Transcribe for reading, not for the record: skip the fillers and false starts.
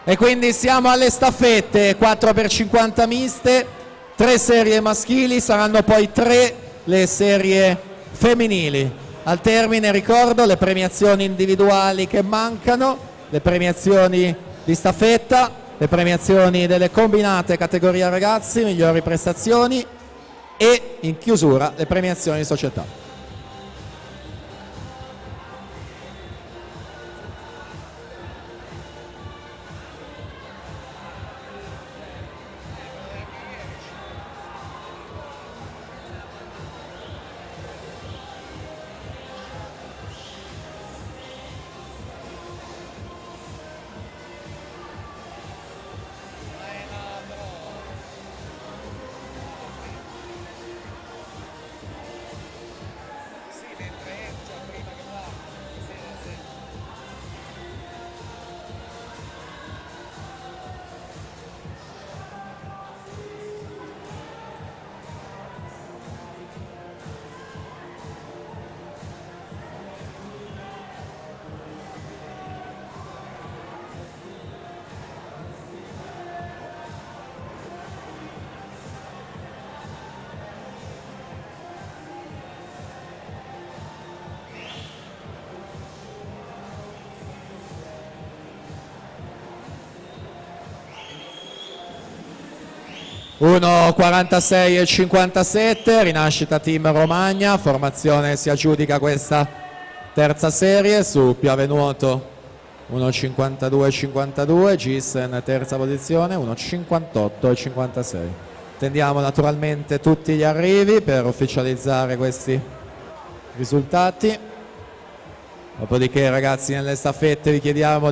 E quindi siamo alle staffette 4x50 miste, 3 serie maschili, saranno poi 3 le serie femminili. Al termine ricordo le premiazioni individuali che mancano, le premiazioni di staffetta, le premiazioni delle combinate categoria ragazzi, migliori prestazioni e in chiusura le premiazioni di società. (1:46,57), Rinascita Team Romagna, formazione si aggiudica questa terza serie su Piave Nuoto 1:52,52, Gissen terza posizione 1:58,56. Attendiamo naturalmente tutti gli arrivi per ufficializzare questi risultati. Dopodiché ragazzi nelle staffette vi chiediamo